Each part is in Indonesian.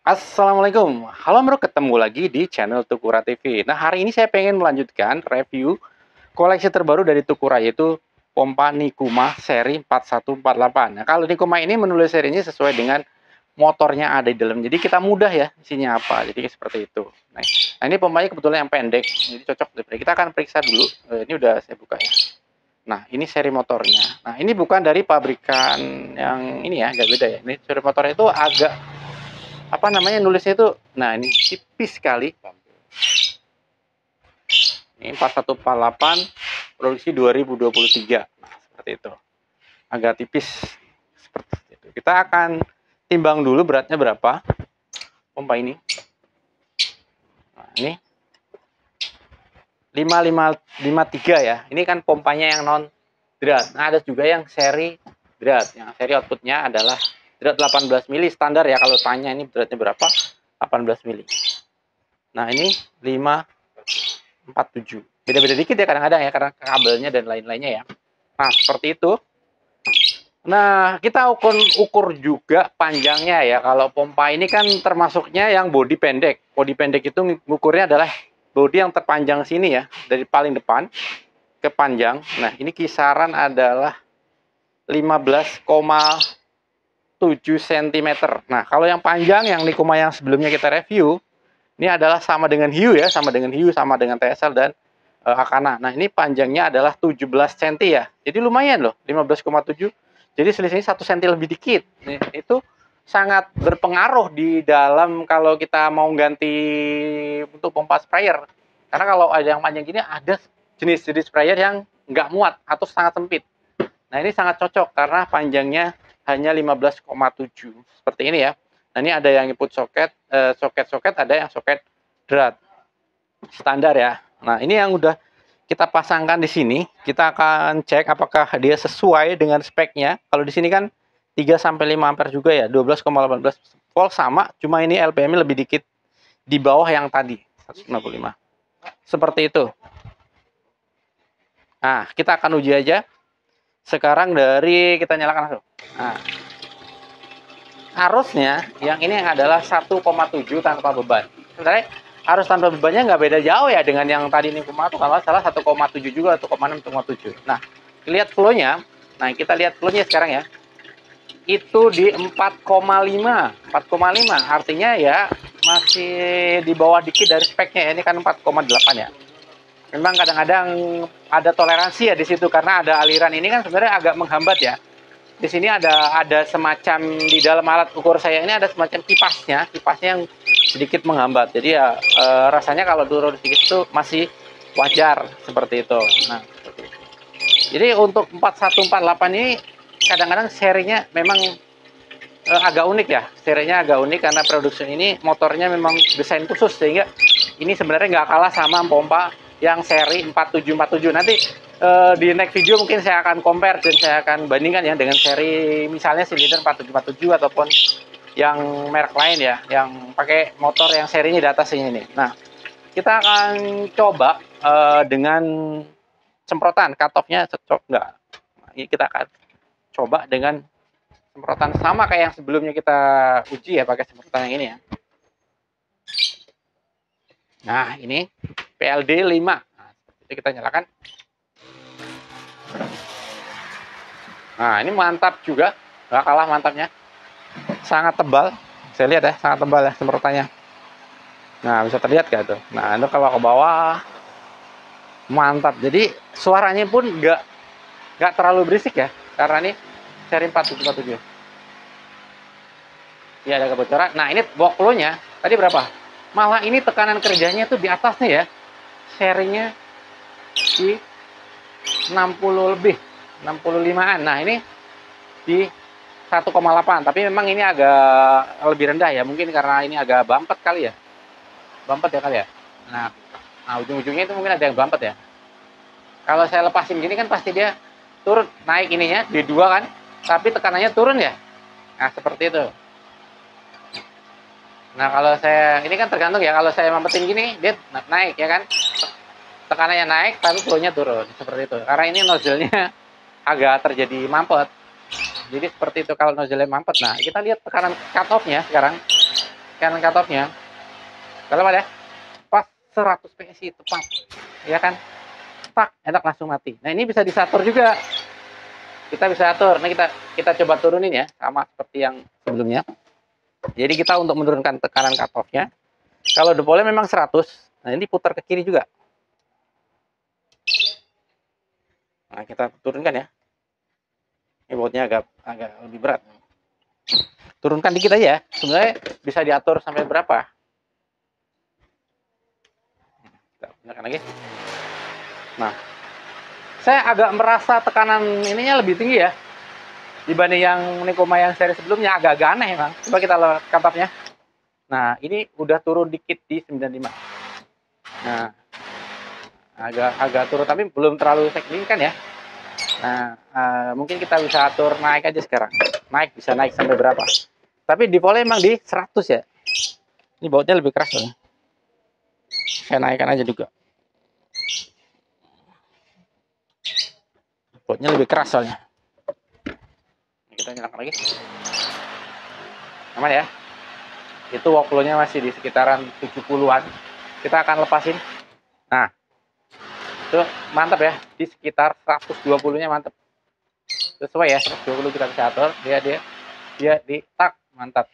Assalamualaikum, halo bro, ketemu lagi di channel Tukura TV. Nah, hari ini saya pengen melanjutkan review koleksi terbaru dari Tukura, yaitu pompa Nikuma seri 4148. Nah, kalau Nikuma ini menulis serinya sesuai dengan motornya ada di dalam, jadi kita mudah ya isinya apa, jadi seperti itu. Nah, ini pompanya kebetulan yang pendek, jadi cocok. Kita akan periksa dulu. Ini udah saya buka ya. Nah, ini seri motornya. Nah, ini bukan dari pabrikan yang ini ya, agak beda ya. Ini seri motornya itu agak apa namanya, nulisnya itu, nah ini tipis sekali. Ini 4148 produksi 2023. Nah, seperti itu, agak tipis seperti itu. Kita akan timbang dulu beratnya berapa pompa ini. Nah, ini 5553 ya. Ini kan pompanya yang non drat. Nah, ada juga yang seri drat. Yang seri outputnya adalah drat 18 mili standar ya. Kalau tanya ini beratnya berapa, 18 mili. Nah, ini 547. Beda-beda dikit ya kadang-kadang ya, karena kabelnya dan lain-lainnya ya. Nah, seperti itu. Nah, kita ukur juga panjangnya ya. Kalau pompa ini kan termasuknya yang bodi pendek. Bodi pendek itu ngukurnya adalah bodi yang terpanjang sini ya, dari paling depan ke panjang. Nah, ini kisaran adalah 15,7 cm. Nah, kalau yang panjang yang Nikuma yang sebelumnya kita review, ini adalah sama dengan Hiu ya, sama dengan Hiu, sama dengan TSL dan Akana. Nah, ini panjangnya adalah 17 cm ya. Jadi lumayan loh, 15,7. Jadi selisihnya 1 cm lebih dikit. Nih, itu sangat berpengaruh di dalam kalau kita mau ganti untuk pompa sprayer. Karena kalau ada yang panjang gini, ada jenis-jenis sprayer yang nggak muat atau sangat sempit. Nah, ini sangat cocok karena panjangnya hanya 15,7. Seperti ini ya. Nah, ini ada yang input soket, soket-soket, ada yang soket drat. Standar ya. Nah, ini yang udah kita pasangkan di sini. Kita akan cek apakah dia sesuai dengan speknya. Kalau di sini kan 3 sampai 5 ampere juga ya, 12,18 volt sama, cuma ini LPM-nya lebih dikit di bawah yang tadi, 165. Seperti itu. Nah, kita akan uji aja. Sekarang dari kita nyalakan langsung. Nah, arusnya yang ini adalah 1,7 tanpa beban. Sebenarnya arus tanpa bebannya nggak beda jauh ya dengan yang tadi ini itu, kalau salah 1,7 juga, 1,6, 1,7. Nah, lihat flow-nya. Nah, kita lihat flow-nya sekarang ya. Itu di 4,5. 4,5 artinya ya masih di bawah dikit dari speknya ya. Ini kan 4,8 ya. Memang kadang-kadang ada toleransi ya di situ karena ada aliran ini kan sebenarnya agak menghambat ya. Di sini ada semacam di dalam alat ukur saya ini ada semacam kipasnya yang sedikit menghambat. Jadi ya rasanya kalau turun sedikit itu masih wajar seperti itu. Nah, jadi untuk 4148 ini kadang-kadang serinya memang agak unik ya. Serinya agak unik karena produksi ini motornya memang desain khusus sehingga ini sebenarnya nggak kalah sama pompa yang seri 4747. Nanti di next video mungkin saya akan compare dan saya akan bandingkan ya dengan seri misalnya silinder 4747 ataupun yang merek lain ya, yang pakai motor yang serinya di atas ini. Nah, kita akan coba dengan semprotan, cut off-nya cocok nggak. Nah, ini kita akan coba dengan semprotan sama kayak yang sebelumnya kita uji ya, pakai semprotan yang ini ya. Nah, ini PLD 5. Nah, itu kita nyalakan. Nah, ini mantap juga, nggak kalah mantapnya. Sangat tebal, saya lihat ya, sangat tebal ya semprotannya. Nah, bisa terlihat gak tuh? Nah, itu kalau ke bawah mantap. Jadi suaranya pun nggak terlalu berisik ya, karena ini seri 4747. Ya, ada kebocoran. Nah, ini workflow-nya tadi berapa? Malah ini tekanan kerjanya tuh di atasnya ya. Serinya di 60 lebih, 65-an. Nah, ini di 1,8. Tapi memang ini agak lebih rendah ya. Mungkin karena ini agak bumpet kali ya. Bumpet ya kali ya. Nah, ujung-ujungnya itu mungkin ada yang bumpet ya. Kalau saya lepasin gini kan pasti dia turun, naik ininya di 2 kan. Tapi tekanannya turun ya. Nah, seperti itu. Nah, kalau saya ini kan tergantung ya, kalau saya mampetin gini dia naik ya kan, tekanannya naik tapi flow-nya turun seperti itu, karena ini nozzle-nya agak terjadi mampet. Jadi seperti itu kalau nozzle-nya mampet. Nah, kita lihat tekanan cut off-nya sekarang. kanan cutoff-nya. Kalau ada pas 100 PSI tepat, ya kan? Tak, enak langsung mati. Nah, ini bisa disatur juga. Kita bisa atur. Nah, kita coba turunin ya, sama seperti yang sebelumnya. Jadi kita untuk menurunkan tekanan cutoff-nya, kalau depolnya memang 100, nah ini putar ke kiri juga. Nah, kita turunkan ya. Ini bautnya agak lebih berat. Turunkan dikit aja. Sebenarnya bisa diatur sampai berapa. Kita gunakan lagi. Nah, saya agak merasa tekanan ininya lebih tinggi ya dibanding yang Nekoma yang seri sebelumnya. Agak-agak aneh emang. Coba kita lihat cutoff-nya. Nah, ini udah turun dikit di 95. Nah, agak turun tapi belum terlalu signifikan ya. Nah, mungkin kita bisa atur naik aja sekarang. Bisa naik sampai berapa. Tapi defaultnya emang di 100 ya. Ini bautnya lebih keras loh. Saya naikkan aja juga. Bautnya lebih keras soalnya. Kita nyalakan lagi. Aman ya. Itu workflow-nya masih di sekitaran 70-an. Kita akan lepasin. Nah, itu mantap ya. Di sekitar 120-nya mantap. Sesuai ya, 120 kita bisa atur. Dia di tak, mantap.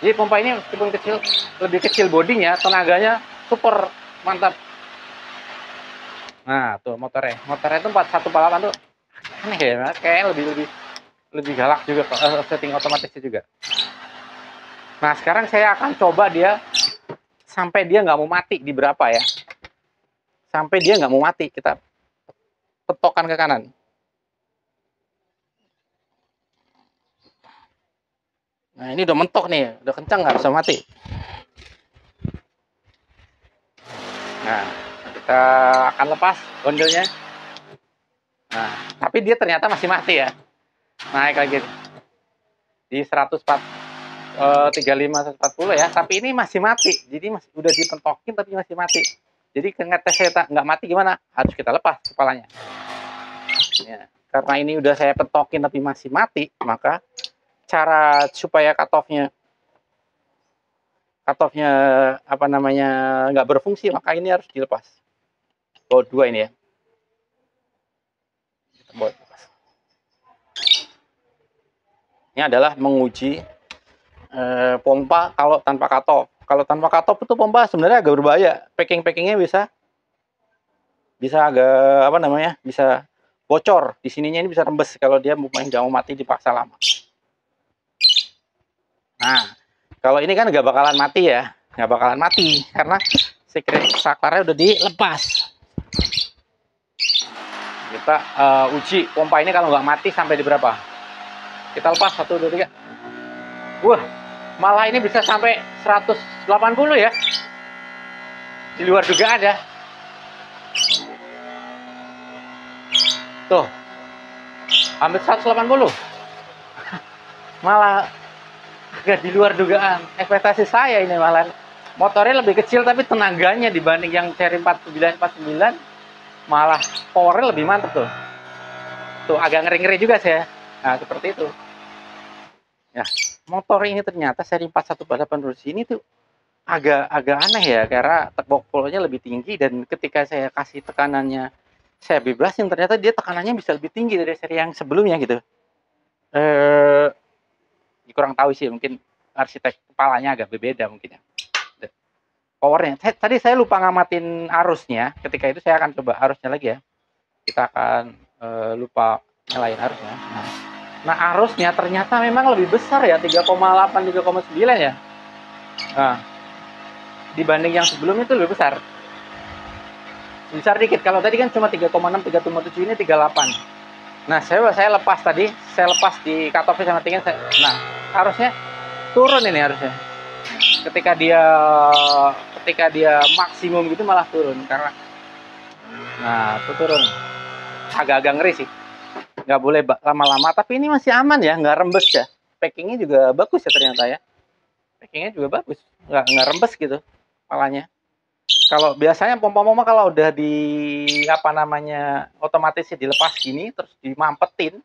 Jadi pompa ini meskipun kecil, lebih kecil bodinya, tenaganya super mantap. Nah, tuh motornya itu 4148 tuh aneh ya, kayak lebih galak juga setting otomatisnya juga. Nah, sekarang saya akan coba dia sampai dia nggak mau mati di berapa ya. Sampai dia nggak mau mati, kita petokkan ke kanan. Nah, ini udah mentok nih, udah kencang nggak bisa mati. Nah, kita akan lepas gondelnya. Nah, tapi dia ternyata masih mati ya. Naik lagi di 135 140 ya, tapi ini masih mati. Jadi udah dipentokin tapi masih mati. Jadi ngetes saya nggak mati gimana? Harus kita lepas kepalanya. Ya, karena ini udah saya pentokin tapi masih mati, maka cara supaya cutoff-nya apa namanya nggak berfungsi, maka ini harus dilepas. Baut 2 ini ya. Baut lepas. Ini adalah menguji pompa kalau tanpa cutoff. Kalau tanpa cutoff itu pompa sebenarnya agak berbahaya. Packing-packingnya bisa agak apa namanya? Bisa bocor. Di sininya ini bisa rembes kalau dia nggak mau mati dipaksa lama. Nah, kalau ini kan nggak bakalan mati ya. Nggak bakalan mati karena secret saklarnya udah dilepas. Kita uji pompa ini kalau nggak mati sampai di berapa. Kita lepas 1, 2, 3. Wah, malah ini bisa sampai 180 ya. Di luar dugaan ya. Tuh. Hampir 180. Malah agak di luar dugaan. Ekspektasi saya ini malah. Motornya lebih kecil tapi tenaganya dibanding yang seri 49 malah powernya lebih mantap tuh. Tuh agak ngeri-ngeri juga saya. Nah, seperti itu. Ya, motor ini ternyata seri 4148 Rus ini tuh agak aneh ya, karena workflow-nya lebih tinggi dan ketika saya kasih tekanannya saya bebasin, ternyata dia tekanannya bisa lebih tinggi dari seri yang sebelumnya gitu. Kurang tahu sih, mungkin arsitek kepalanya agak berbeda mungkin ya. Powernya, tadi saya lupa ngamatin arusnya, ketika itu saya akan coba arusnya lagi ya. Kita akan lupa nyalain arusnya. Nah, arusnya ternyata memang lebih besar ya, 3,8, 3,9 ya. Nah, dibanding yang sebelumnya itu lebih besar. Besar dikit. Kalau tadi kan cuma 3,6, 3,7, ini 38. Nah, saya lepas tadi, saya lepas di cutoff-nya sama tinggi. Nah, harusnya turun ini harusnya. Ketika dia maksimum gitu malah turun karena itu turun. Agak-agak ngeri sih. Nggak boleh lama-lama, tapi ini masih aman ya, nggak rembes ya. Packingnya juga bagus ya ternyata ya. Packingnya juga bagus, nggak rembes gitu kepalanya. Kalau biasanya pompa-pompa kalau udah di apa namanya otomatisnya dilepas gini terus dimampetin,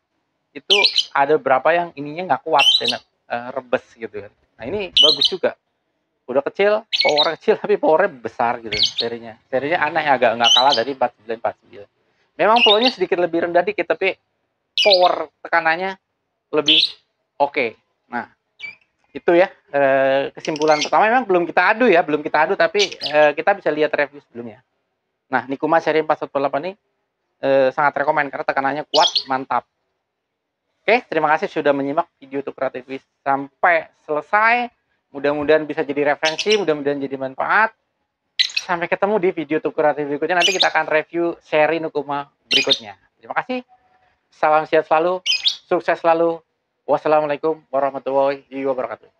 itu ada berapa yang ininya nggak kuat dan rembes gitu kan. Nah ini bagus juga. Udah kecil, power kecil tapi powernya besar gitu serinya. Serinya aneh, agak nggak kalah dari 4949. Memang flow-nya sedikit lebih rendah dikit, tapi power tekanannya lebih oke. Nah, itu ya kesimpulan pertama. Memang belum kita adu ya, belum kita adu, tapi kita bisa lihat review sebelumnya. Nah, Nikuma seri 418 ini sangat rekomen karena tekanannya kuat, mantap. Oke, terima kasih sudah menyimak video Tukar TV sampai selesai. Mudah-mudahan bisa jadi referensi, mudah-mudahan jadi manfaat. Sampai ketemu di video Tukar TV berikutnya. Nanti kita akan review seri Nikuma berikutnya. Terima kasih. Salam sehat selalu, sukses selalu. Wassalamualaikum warahmatullahi wabarakatuh.